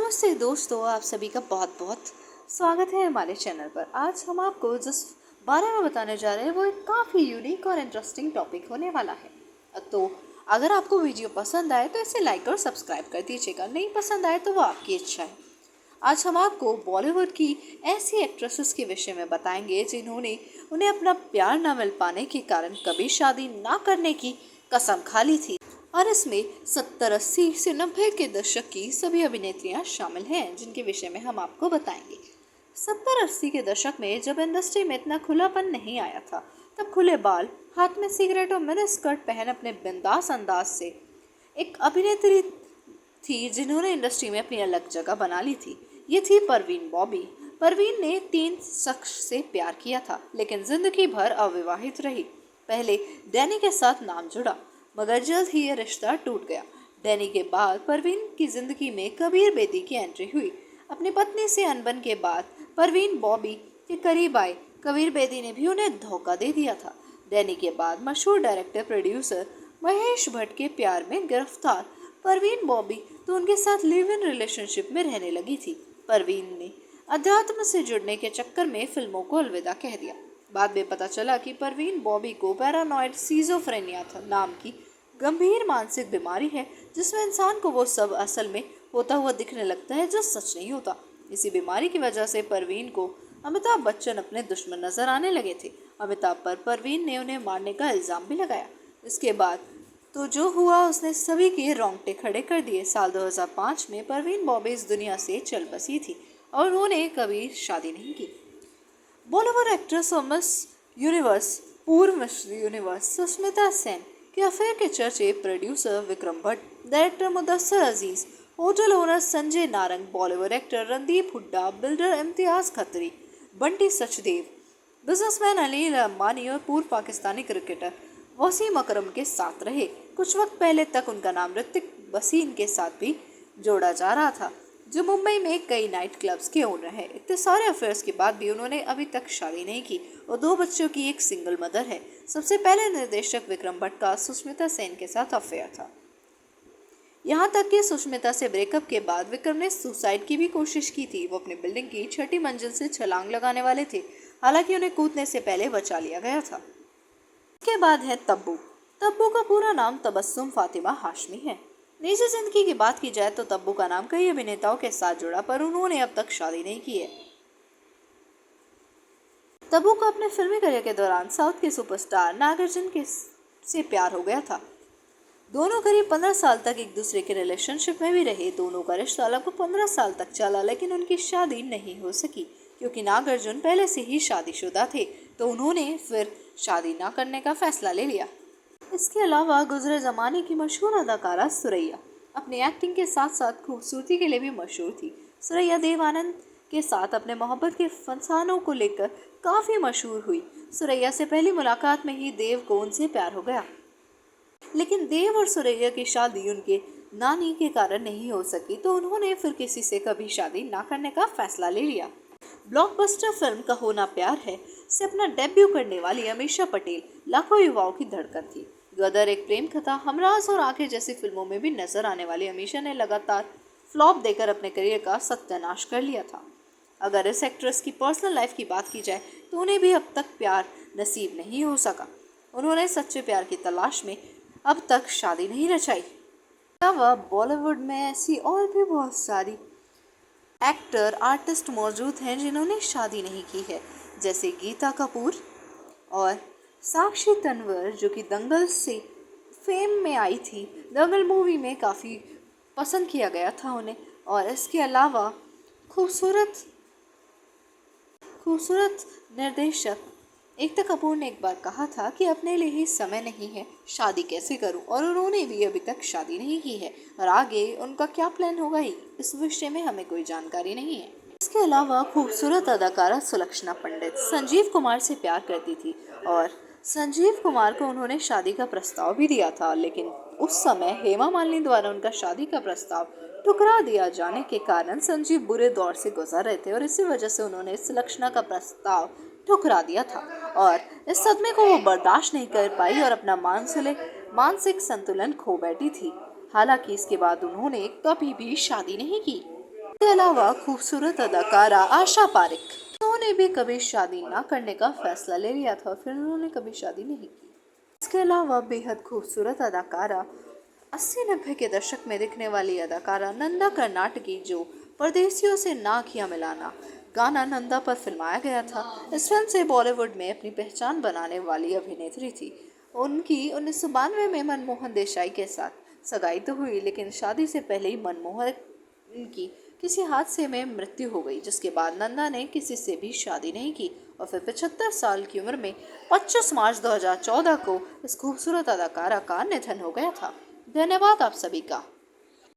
नमस्ते दोस्तों, आप सभी का बहुत बहुत स्वागत है हमारे चैनल पर। आज हम आपको जिस बारे में बताने जा रहे हैं वो एक काफ़ी यूनिक और इंटरेस्टिंग टॉपिक होने वाला है। तो अगर आपको वीडियो पसंद आए तो इसे लाइक और सब्सक्राइब कर दीजिएगा, नहीं पसंद आए तो वो आपकी इच्छा है। आज हम आपको बॉलीवुड की ऐसी एक्ट्रेसेस के विषय में बताएंगे जिन्होंने उन्हें अपना प्यार न मिल पाने के कारण कभी शादी ना करने की कसम खा ली थी। और इसमें 70, 80 से 90 के दशक की सभी अभिनेत्रियां शामिल हैं जिनके विषय में हम आपको बताएंगे। 70, 80 के दशक में जब इंडस्ट्री में इतना खुलापन नहीं आया था, तब खुले बाल, हाथ में सिगरेट और मिनी स्कर्ट पहन अपने बिंदास अंदाज से एक अभिनेत्री थी जिन्होंने इंडस्ट्री में अपनी अलग जगह बना ली थी। ये थी परवीन बॉबी। परवीन ने 3 शख्स से प्यार किया था, लेकिन जिंदगी भर अविवाहित रही। पहले डैनी के साथ नाम जुड़ा, मगर जल्द ही ये रिश्ता टूट गया। डैनी के बाद परवीन की जिंदगी में कबीर बेदी की एंट्री हुई। अपनी पत्नी से अनबन के बाद परवीन बॉबी के करीब आए। कबीर बेदी ने भी उन्हें धोखा दे दिया था। डैनी के बाद मशहूर डायरेक्टर प्रोड्यूसर महेश भट्ट के प्यार में गिरफ्तार परवीन बॉबी तो उनके साथ लिव इन रिलेशनशिप में रहने लगी थी। परवीन ने अध्यात्म से जुड़ने के चक्कर में फिल्मों को अलविदा कह दिया। बाद में पता चला कि परवीन बॉबी को पैरानॉइड सीजोफ्रेनिया नाम की गंभीर मानसिक बीमारी है, जिसमें इंसान को वो सब असल में होता हुआ दिखने लगता है जो सच नहीं होता। इसी बीमारी की वजह से परवीन को अमिताभ बच्चन अपने दुश्मन नजर आने लगे थे। अमिताभ पर परवीन ने उन्हें मारने का इल्जाम भी लगाया। इसके बाद तो जो हुआ उसने सभी के रोंगटे खड़े कर दिए। साल 2005 में परवीन बॉबी इस दुनिया से चल बसी थी और उन्होंने कभी शादी नहीं की। बॉलीवुड एक्ट्रेस और मिस यूनिवर्स, पूर्व मिस यूनिवर्स सुष्मिता सेन के अफेयर के चर्चे producer Vikram Bhatt, director Mudassar Aziz, hotel owner Sanjay Narang, Bollywood actor Randeep Hooda, builder Imtiaz Khatri, Bunty Sachdev, businessman Anil Ambani और पूर्व पाकिस्तानी क्रिकेटर वसीम अकरम के साथ रहे। कुछ वक्त पहले तक उनका नाम ऋतिक बसीन के साथ भी जोड़ा जा रहा था, जो मुंबई में कई नाइट क्लब्स के ओनर है। इतने सारे अफेयर्स के बाद भी उन्होंने अभी तक शादी नहीं की और 2 बच्चों की एक सिंगल मदर है। सबसे पहले निर्देशक विक्रम भट्ट का सुष्मिता सेन के साथ अफेयर था। यहाँ तक कि सुष्मिता से ब्रेकअप के बाद विक्रम ने सुसाइड की भी कोशिश की थी। वो अपनी बिल्डिंग की 6ठी मंजिल से छलांग लगाने वाले थे, हालांकि उन्हें कूदने से पहले बचा लिया गया था। इसके बाद है तब्बू। तब्बू का पूरा नाम तबस्सुम फातिमा हाशमी है। निजी जिंदगी की बात की जाए तो तब्बू का नाम कई अभिनेताओं के साथ जुड़ा, पर उन्होंने अब तक शादी नहीं की है। तब्बू को अपने फिल्मी करियर के दौरान साउथ के सुपरस्टार नागार्जुन के से प्यार हो गया था। दोनों करीब 15 साल तक एक दूसरे के रिलेशनशिप में भी रहे। दोनों का रिश्ता लगभग 15 साल तक चला, लेकिन उनकी शादी नहीं हो सकी क्योंकि नागार्जुन पहले से ही शादीशुदा थे, तो उन्होंने फिर शादी ना करने का फैसला ले लिया। इसके अलावा गुजरे ज़माने की मशहूर अदाकारा सुरैया अपनी एक्टिंग के साथ साथ खूबसूरती के लिए भी मशहूर थी। सुरैया देव आनंद के साथ अपने मोहब्बत के फसानों को लेकर काफ़ी मशहूर हुई। सुरैया से पहली मुलाकात में ही देव को उनसे प्यार हो गया, लेकिन देव और सुरैया की शादी उनके नानी के कारण नहीं हो सकी, तो उन्होंने फिर किसी से कभी शादी ना करने का फैसला ले लिया। ब्लॉकबस्टर फिल्म का होना प्यार है से अपना डेब्यू करने वाली अमीषा पटेल लाखों युवाओं की धड़कन थी। गदर, एक प्रेम कथा, हमराज और आंखें जैसी फिल्मों में भी नजर आने वाली अमीषा ने लगातार फ्लॉप देकर अपने करियर का सत्यानाश कर लिया था। अगर इस एक्ट्रेस की पर्सनल लाइफ की बात की जाए तो उन्हें भी अब तक प्यार नसीब नहीं हो सका। उन्होंने सच्चे प्यार की तलाश में अब तक शादी नहीं रचाई। अलावा बॉलीवुड में ऐसी और भी बहुत सारी एक्टर, आर्टिस्ट मौजूद हैं जिन्होंने शादी नहीं की है, जैसे गीता कपूर और साक्षी तन्वर, जो कि दंगल से फेम में आई थी। दंगल मूवी में काफ़ी पसंद किया गया था उन्हें। और इसके अलावा खूबसूरत खूबसूरत निर्देशक एकता कपूर ने एक बार कहा था कि अपने लिए ही समय नहीं है, शादी कैसे करूं, और उन्होंने भी अभी तक शादी नहीं की है और आगे उनका क्या प्लान होगा इस विषय में हमें कोई जानकारी नहीं है। इसके अलावा खूबसूरत अदाकारा सुलक्षणा पंडित संजीव कुमार से प्यार करती थी और संजीव कुमार को उन्होंने शादी का प्रस्ताव भी दिया था, लेकिन उस समय हेमा मालिनी द्वारा उनका शादी का प्रस्ताव ठुकरा दिया जाने के कारण संजीव बुरे दौर से गुजर रहे थे और इसी वजह से उन्होंने सुलक्षणा का प्रस्ताव ठुकरा दिया था और इस सदमे को वो बर्दाश्त नहीं कर पाई और अपना मानसिक संतुलन खो बैठी थी। हालांकि इसके बाद उन्होंने कभी भी शादी नहीं की। इसके इसके अलावा खूबसूरत अदाकारा आशा पारिक, उन्होंने भी कभी शादी ना करने का फैसला ले लिया था, फिर उन्होंने कभी शादी नहीं की। इसके अलावा बेहद खूबसूरत अदाकारा 80-90 के दशक में दिखने वाली अदाकारा नंदा कर्नाटकी, जो परदेसियों से ना किया मिलाना गाना नंदा पर फिल्माया गया था। इस फिल्म से बॉलीवुड में अपनी पहचान बनाने वाली अभिनेत्री थी। उनकी 1992 में मनमोहन देसाई के साथ सगाई तो हुई, लेकिन शादी से पहले ही मनमोहन की किसी हादसे में मृत्यु हो गई, जिसके बाद नंदा ने किसी से भी शादी नहीं की और फिर 75 साल की उम्र में 25 मार्च 2014 को इस खूबसूरत अदाकारा का निधन हो गया था। धन्यवाद आप सभी का।